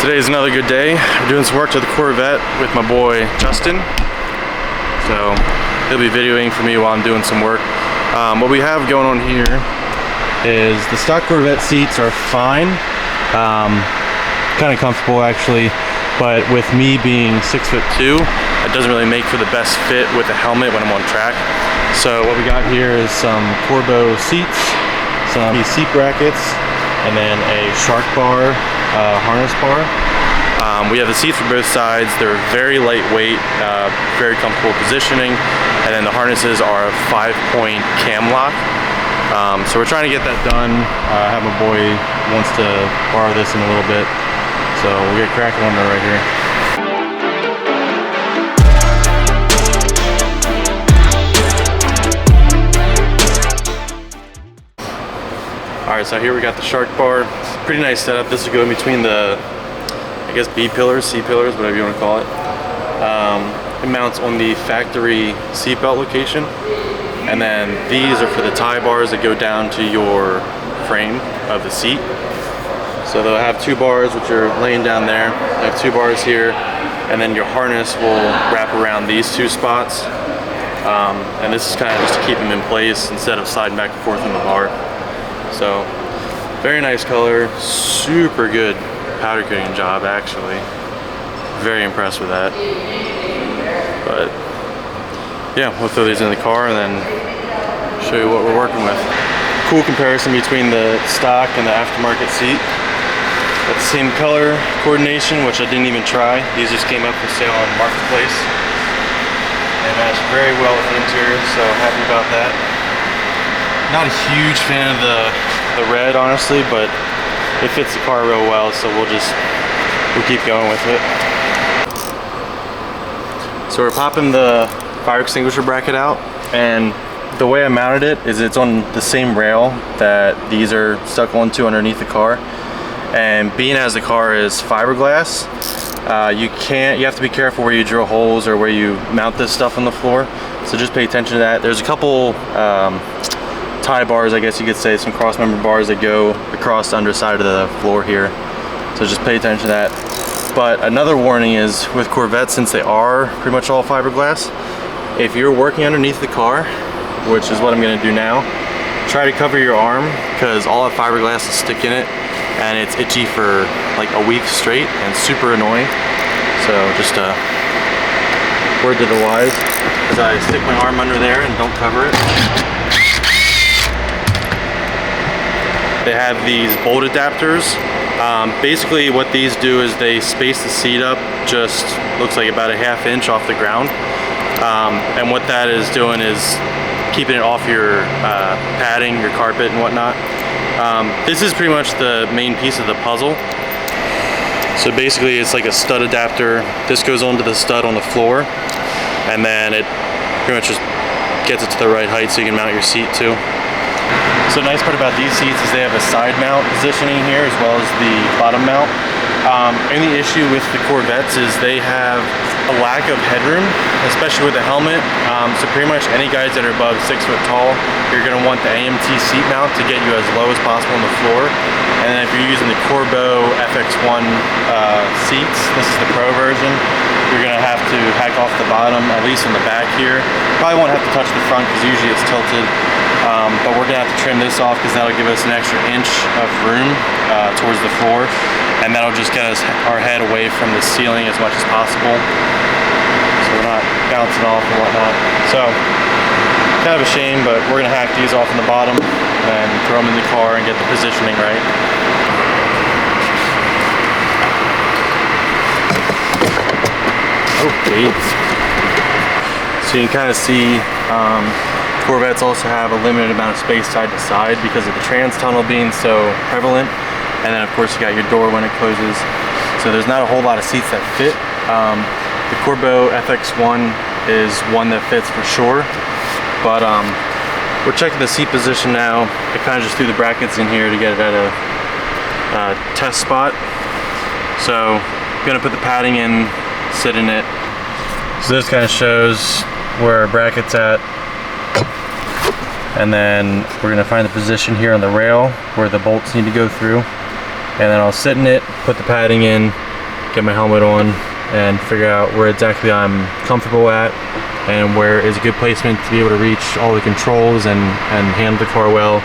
Today's another good day. I'm doing some work to the Corvette with my boy Justin. So he'll be videoing for me while I'm doing some work. What we have going on here is the stock Corvette seats are fine. Kind of comfortable actually, but with me being 6'2", it doesn't really make for the best fit with the helmet when I'm on track. So what we got here is some Corbeau seats, some seat brackets, and then a shark bar harness bar. We have the seats for both sides. They're very lightweight, very comfortable positioning, and then the harnesses are a 5-point cam lock. So we're trying to get that done. I have my boy wants to borrow this in a little bit, so we'll get cracking on there right here. Alright, so here we got the shark bar. Pretty nice setup. This will go in between the, I guess, B pillars, C pillars, whatever you want to call it. It mounts on the factory seatbelt location. And then these are for the tie bars that go down to your frame of the seat. So they'll have two bars which are laying down there. They have two bars here, and then your harness will wrap around these two spots. And this is kind of just to keep them in place instead of sliding back and forth on the bar. So very nice color, super good powder coating job actually. Very impressed with that. But yeah, we'll throw these in the car and then show you what we're working with. Cool comparison between the stock and the aftermarket seat. Got the same color coordination, which I didn't even try. These just came up for sale on Marketplace. They match very well with the interior, so happy about that. Not a huge fan of the red, honestly, but it fits the car real well, so we'll keep going with it. So we're popping the fire extinguisher bracket out, and the way I mounted it is it's on the same rail that these are stuck onto underneath the car. And being as the car is fiberglass, you have to be careful where you drill holes or where you mount this stuff on the floor. So just pay attention to that. There's a couple tie bars, I guess you could say, some cross member bars that go across the underside of the floor here. So just pay attention to that. But another warning is with Corvettes, since they are pretty much all fiberglass, if you're working underneath the car, which is what I'm gonna do now, try to cover your arm because all that fiberglass will stick in it and it's itchy for like a week straight and super annoying. So just a word to the wise, as I stick my arm under there and don't cover it. They have these bolt adapters. Basically what these do is they space the seat up, just looks like about a ½ inch off the ground. And what that is doing is keeping it off your padding, your carpet and whatnot. This is pretty much the main piece of the puzzle. So basically it's like a stud adapter. This goes onto the stud on the floor, and then it pretty much just gets it to the right height so you can mount your seat too. So the nice part about these seats is they have a side mount positioning here as well as the bottom mount. Only issue with the Corvettes is they have a lack of headroom, especially with the helmet. So pretty much any guys that are above 6 foot tall, you're going to want the AMT seat mount to get you as low as possible on the floor. And then if you're using the Corbeau FX1 seats, this is the Pro version, you're going to have to hack off the bottom, at least in the back here. Probably won't have to touch the front because usually it's tilted. But we're going to have to trim this off because that'll give us an extra inch of room towards the floor, and that'll just get us our head away from the ceiling as much as possible, so we're not bouncing off and whatnot. So kind of a shame, but we're going to hack these off in the bottom and throw them in the car and get the positioning right. Okay, so you can kind of see Corvettes also have a limited amount of space side to side because of the trans tunnel being so prevalent. And then of course you got your door when it closes. So there's not a whole lot of seats that fit. The Corbeau FX1 is one that fits for sure. But we're checking the seat position now. I kind of just threw the brackets in here to get it at a test spot. So I'm gonna put the padding in, sit in it. So this kind of shows where our bracket's at. And then we're gonna find the position here on the rail where the bolts need to go through. And then I'll sit in it, put the padding in, get my helmet on, and figure out where exactly I'm comfortable at and where is a good placement to be able to reach all the controls and handle the car well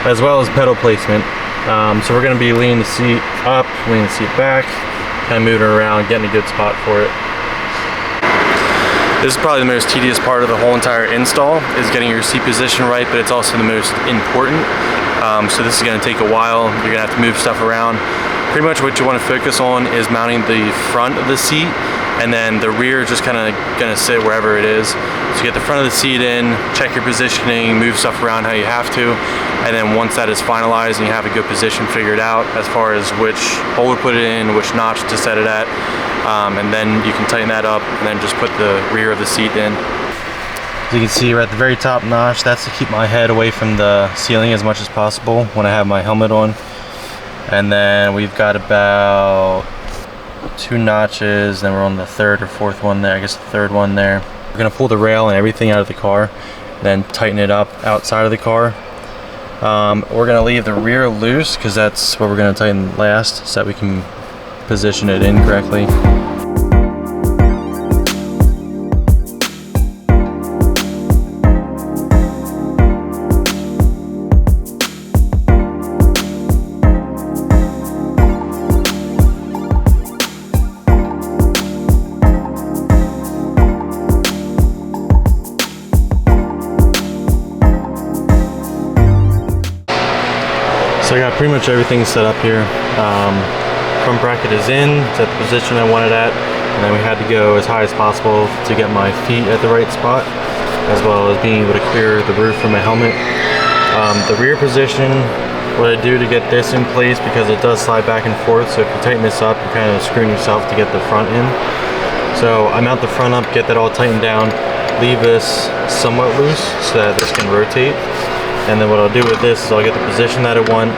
as pedal placement. So we're going to be leaning the seat up, leaning the seat back, kind of moving around, getting a good spot for it. This is probably the most tedious part of the whole entire install, is getting your seat position right, but it's also the most important. So this is going to take a while. You're going to have to move stuff around. Pretty much what you want to focus on is mounting the front of the seat, and then the rear is just kind of going to sit wherever it is. So get the front of the seat in, check your positioning, move stuff around how you have to, and then once that is finalized and you have a good position figured out as far as which hole to put it in, which notch to set it at, and then you can tighten that up and then just put the rear of the seat in. As you can see, we're at the very top notch. That's to keep my head away from the ceiling as much as possible when I have my helmet on. And then we've got about 2 notches, then we're on the 3rd or 4th one there, I guess the 3rd one there. We're gonna pull the rail and everything out of the car, then tighten it up outside of the car. We're gonna leave the rear loose because that's what we're gonna tighten last, so that we can position it in correctly. So I got pretty much everything set up here. Front bracket is in, it's at the position I wanted at, and then we had to go as high as possible to get my feet at the right spot, as well as being able to clear the roof from my helmet. The rear position, what I do to get this in place, because it does slide back and forth, so if you tighten this up, you're kind of screwing yourself to get the front in. So I mount the front up, get that all tightened down, leave this somewhat loose so that this can rotate. And then what I'll do with this is I'll get the position that I want,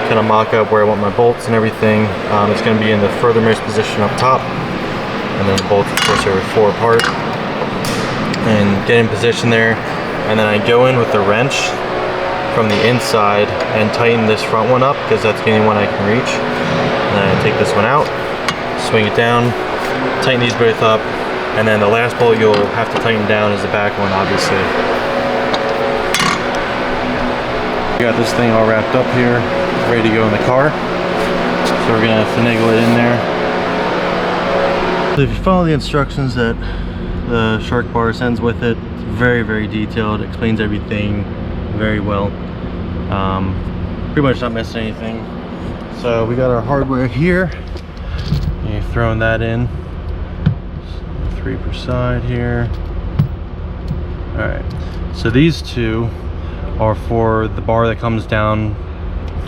kind of mock up where I want my bolts and everything. It's going to be in the furthermost position up top, and then the bolts of course are 4 apart, and get in position there. And then I go in with the wrench from the inside and tighten this front one up, because that's the only one I can reach. And then I take this one out, swing it down, tighten these both up, and then the last bolt you'll have to tighten down is the back one, obviously. We got this thing all wrapped up here, ready to go in the car. So we're gonna finagle it in there. So if you follow the instructions that the Shark bar sends with it, it's very, very detailed, explains everything very well. Pretty much not missing anything. So we got our hardware here. You're throwing that in. 3 per side here. All right, so these 2 are for the bar that comes down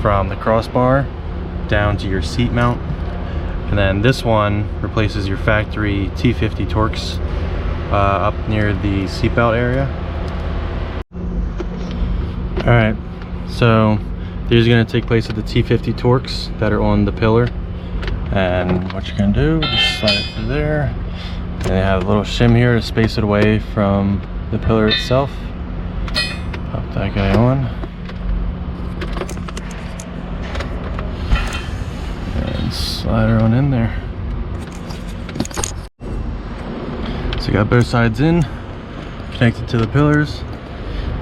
from the crossbar down to your seat mount, and then this one replaces your factory T50 Torx up near the seatbelt area. Alright, so these are going to take place at the T50 Torx that are on the pillar, and what you're going to do, just slide it through there, and they have a little shim here to space it away from the pillar itself. Pop that guy on, and slide her on in there. So you got both sides in, connected to the pillars.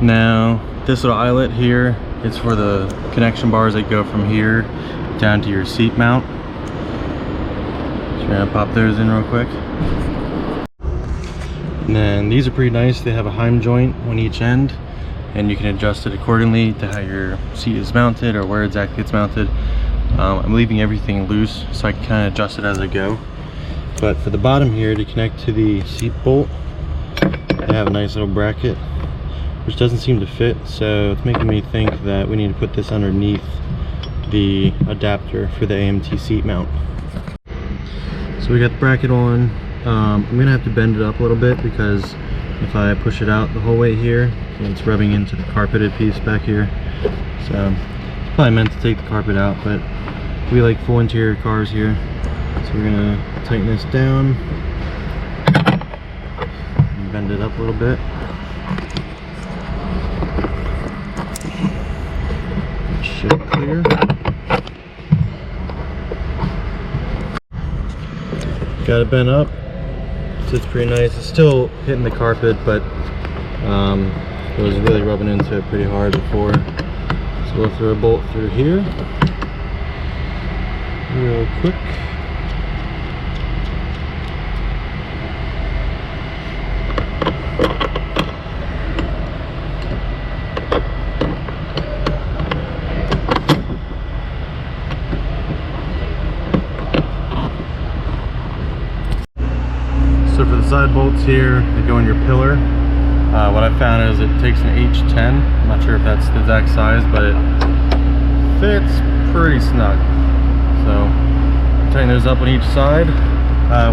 Now this little eyelet here is for the connection bars that go from here down to your seat mount. So we're gonna pop those in real quick. And then these are pretty nice. They have a Heim joint on each end, and you can adjust it accordingly to how your seat is mounted or where exactly it's mounted. I'm leaving everything loose so I can kind of adjust it as I go. But for the bottom here, to connect to the seat bolt, I have a nice little bracket which doesn't seem to fit, so it's making me think that we need to put this underneath the adapter for the AMT seat mount. So we got the bracket on. I'm gonna have to bend it up a little bit, because if I push it out the whole way here, it's rubbing into the carpeted piece back here. So it's probably meant to take the carpet out, but we like full interior cars here. So we're gonna tighten this down and bend it up a little bit. It should clear. Got it bent up. Sits pretty nice. It's still hitting the carpet, but it was really rubbing into it pretty hard before. So we'll throw a bolt through here real quick. So for the side bolts here, they go in your pillar. What I found is it takes an H10. I'm not sure if that's the exact size, but it fits pretty snug. So tighten those up on each side.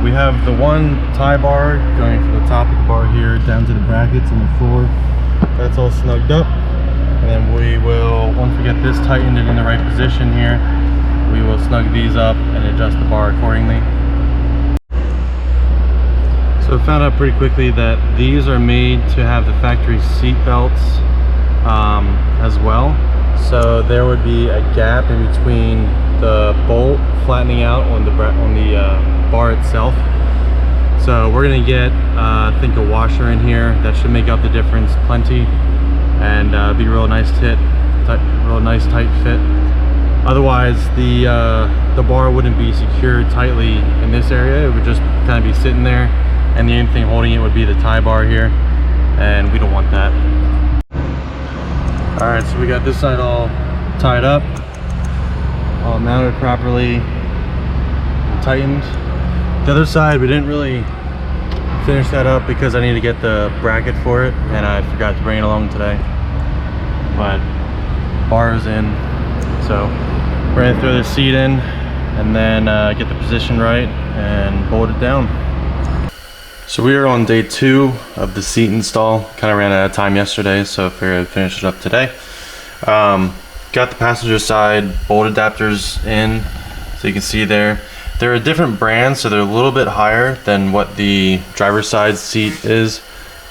We have the one tie bar going from the top of the bar here down to the brackets on the floor. That's all snugged up. And then we will, once we get this tightened and in the right position here, we will snug these up and adjust the bar accordingly. So I found out pretty quickly that these are made to have the factory seat belts as well. So there would be a gap in between the bolt flattening out on the bar itself. So we're gonna get I think a washer in here that should make up the difference plenty, and be a real nice tight fit. Otherwise the bar wouldn't be secured tightly in this area. It would just kind of be sitting there, and the only thing holding it would be the tie bar here, and we don't want that. All right, so we got this side all tied up, all mounted properly, and tightened. The other side, we didn't really finish that up because I need to get the bracket for it, and I forgot to bring it along today. But bar is in, so we're gonna throw the seat in and then get the position right and bolt it down. So we are on day 2 of the seat install. Kind of ran out of time yesterday, so I figured I'd finish it up today. Got the passenger side bolt adapters in, so you can see there. They're a different brand, so they're a little bit higher than what the driver's side seat is.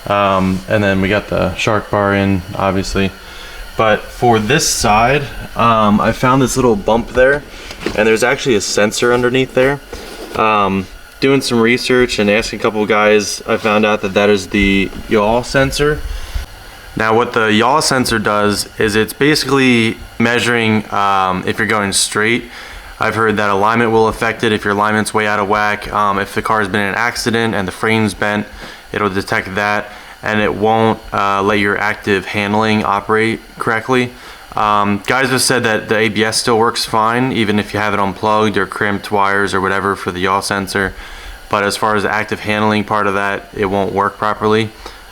And then we got the shark bar in, obviously. But for this side, I found this little bump there, and there's actually a sensor underneath there. Doing some research and asking a couple of guys, I found out that that is the yaw sensor. Now what the yaw sensor does is it's basically measuring if you're going straight. I've heard that alignment will affect it if your alignment's way out of whack. If the car's been in an accident and the frame's bent, it'll detect that, and it won't let your active handling operate correctly. Guys have said that the ABS still works fine even if you have it unplugged or crimped wires or whatever for the yaw sensor, but as far as the active handling part of that, it won't work properly.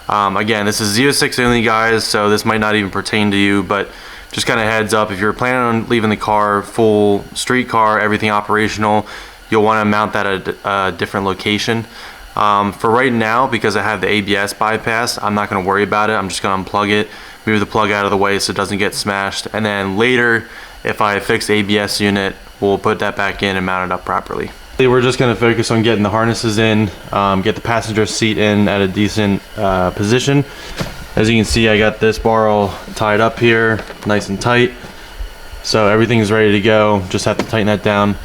Again, this is Z06 only, guys, so this might not even pertain to you, but just kind of heads up, if you're planning on leaving the car full street car, everything operational, you'll want to mount that at a different location. For right now, because I have the ABS bypass, I'm not going to worry about it. I'm just going to unplug it, move the plug out of the way so it doesn't get smashed, and then later, if I fix the ABS unit, we'll put that back in and mount it up properly. We're just going to focus on getting the harnesses in, get the passenger seat in at a decent position. As you can see, I got this bar all tied up here, nice and tight, so everything's ready to go. Just have to tighten that down.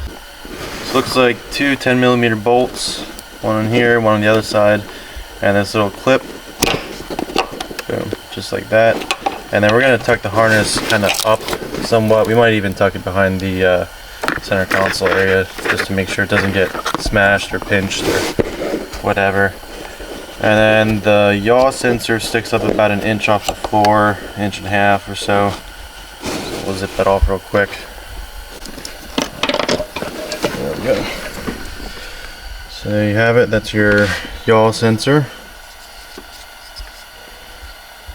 This looks like 2 10mm bolts, one on here, one on the other side, and this little clip. Boom, just like that. And then we're going to tuck the harness kind of up somewhat. We might even tuck it behind the center console area just to make sure it doesn't get smashed or pinched or whatever. And then the yaw sensor sticks up about 1 inch off the floor, 1.5 inches or so. So we'll zip that off real quick. There we go. So there you have it. That's your yaw sensor.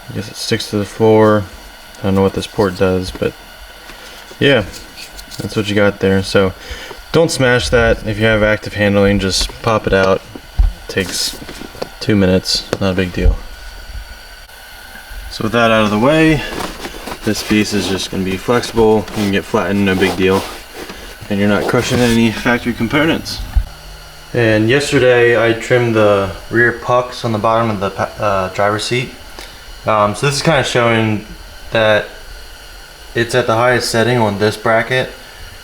I guess it sticks to the floor. I don't know what this port does, but yeah, that's what you got there. So don't smash that. If you have active handling, just pop it out. It takes 2 minutes, not a big deal. So with that out of the way, this piece is just going to be flexible. You can get flattened, no big deal. And you're not crushing any factory components. And yesterday I trimmed the rear pucks on the bottom of the driver's seat. So this is kind of showing that it's at the highest setting on this bracket,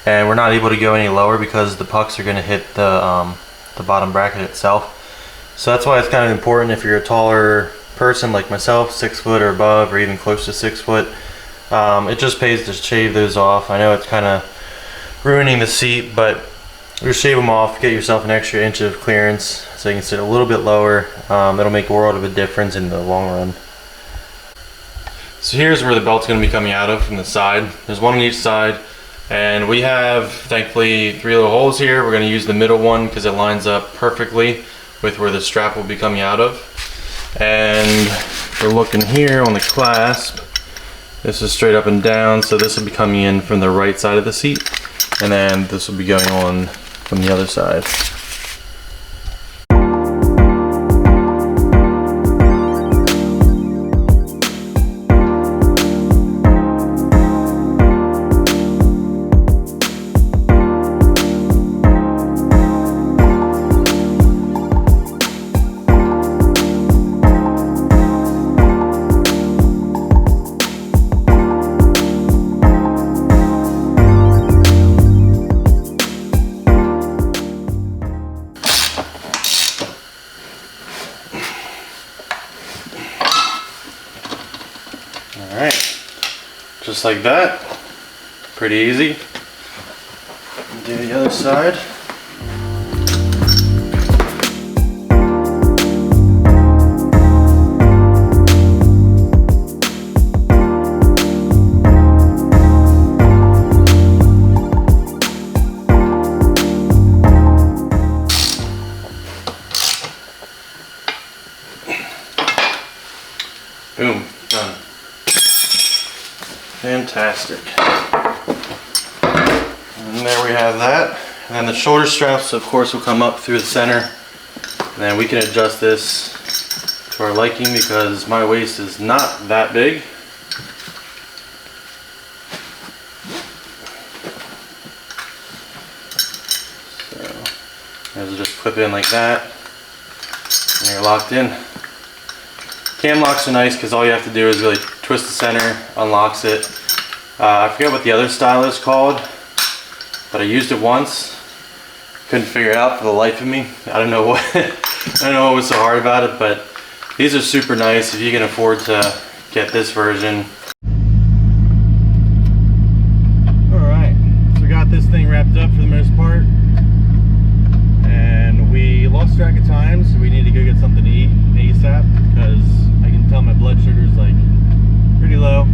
and we're not able to go any lower because the pucks are going to hit the the bottom bracket itself. So that's why it's kind of important if you're a taller person like myself, 6 foot or above, or even close to 6 foot. It just pays to shave those off. I know it's kind of ruining the seat, but just shave them off, get yourself an extra inch of clearance so you can sit a little bit lower. It'll make a world of a difference in the long run. So here's where the belt's going to be coming out of from the side. There's one on each side, and we have thankfully 3 little holes here. We're going to use the middle one because it lines up perfectly with where the strap will be coming out of. And we're looking here on the clasp. This is straight up and down, so this will be coming in from the right side of the seat, and then this will be going on from the other side. Alright, just like that, pretty easy. Do the other side. Boom, done. Fantastic. And there we have that. And then the shoulder straps, of course, will come up through the center. And then we can adjust this to our liking because my waist is not that big. So, those will just clip in like that. And you're locked in. Cam locks are nice because all you have to do is really twist the center, unlocks it. I forget what the other style is called, but I used it once. Couldn't figure it out for the life of me. I don't know what I don't know what was so hard about it, but these are super nice if you can afford to get this version. Alright, so we got this thing wrapped up for the most part. And we lost track of time, so we need to go get something to eat ASAP because I can tell my blood sugar is like pretty low.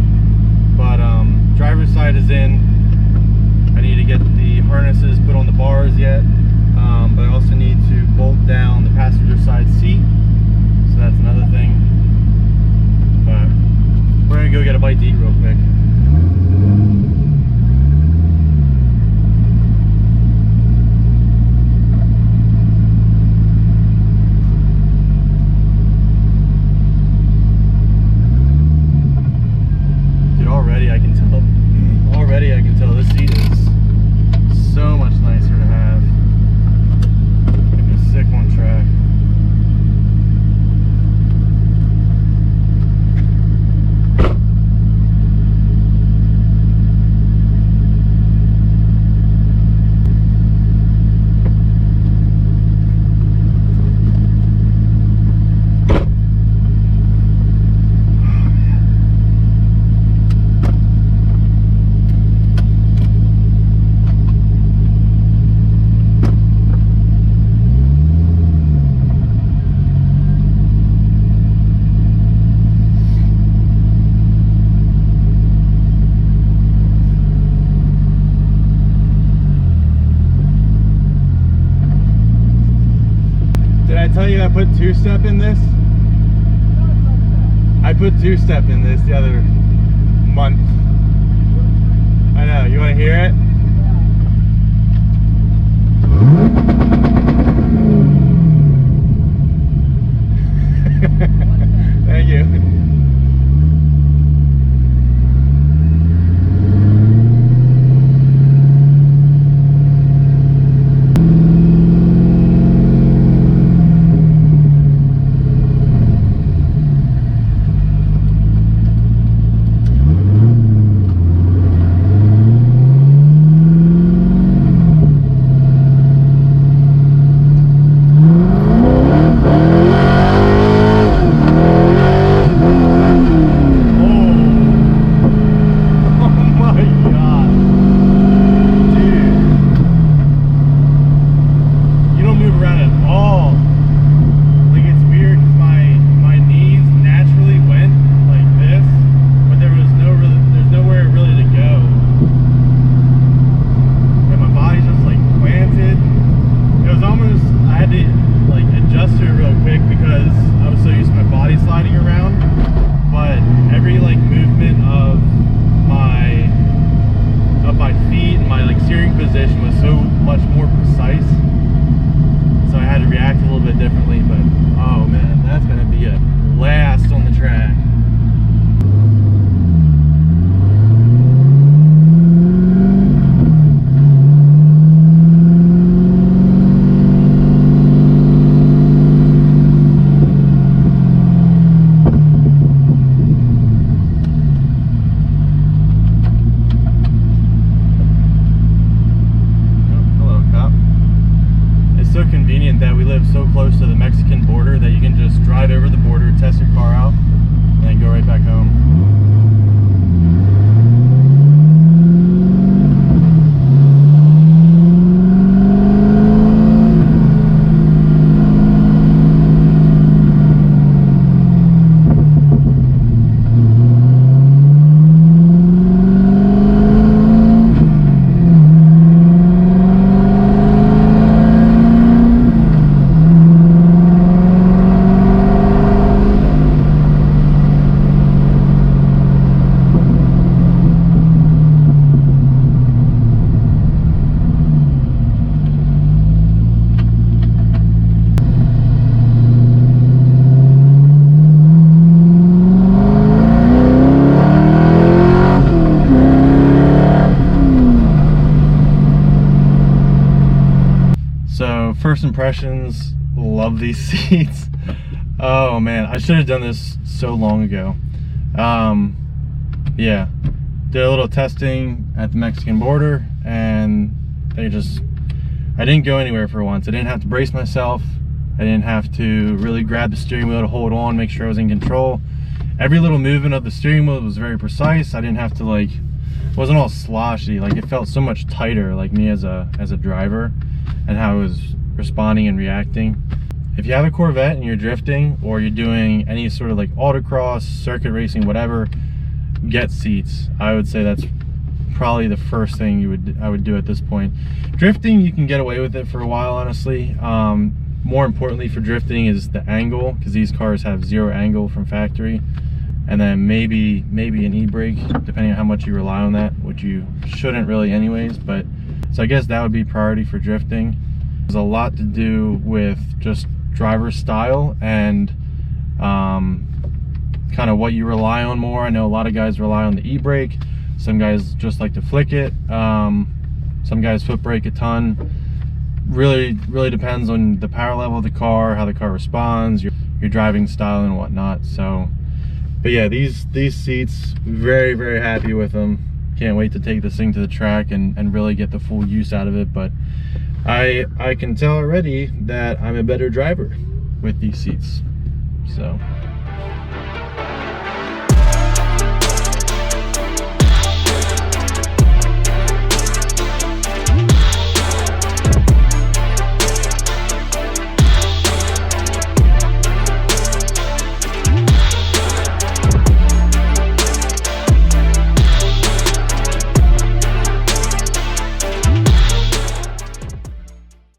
But driver's side is in. I need to get the harnesses put on the bars yet, but I also need to bolt down the passenger side seat, so that's another thing. But we're gonna go get a bite to eat real quick. Already I can tell this seat is so much nicer to have. It'd be sick on track. I tell you I put two-step in this? I put two-step in this the other month. I know, you want to hear it? Thank you. close to the Mexican border that you can just drive over the border, test your car out, and then go right back home. So first impressions, love these seats. Oh man, I should have done this so long ago. Yeah, did a little testing at the Mexican border, and I didn't go anywhere for once. I didn't have to brace myself. I didn't have to really grab the steering wheel to hold on, make sure I was in control. Every little movement of the steering wheel was very precise. I didn't have to it wasn't all sloshy. Like, it felt so much tighter, like me as a driver, and how I was responding and reacting. If you have a Corvette and you're drifting, or you're doing any sort of autocross, circuit racing, whatever, get seats. I would say that's probably the first thing I would do at this point. Drifting, you can get away with it for a while, honestly. More importantly for drifting is the angle, because these cars have 0 angle from factory, and then maybe an e-brake, depending on how much you rely on that, which you shouldn't really anyways. But so I guess that would be priority for drifting. There's a lot to do with just driver style and kind of what you rely on more. I know a lot of guys rely on the e-brake. Some guys just like to flick it. Some guys foot brake a ton. Really depends on the power level of the car, how the car responds, your driving style and whatnot. So, but yeah, these seats, very happy with them. Can't wait to take this thing to the track and really get the full use out of it. But I can tell already that I'm a better driver with these seats. So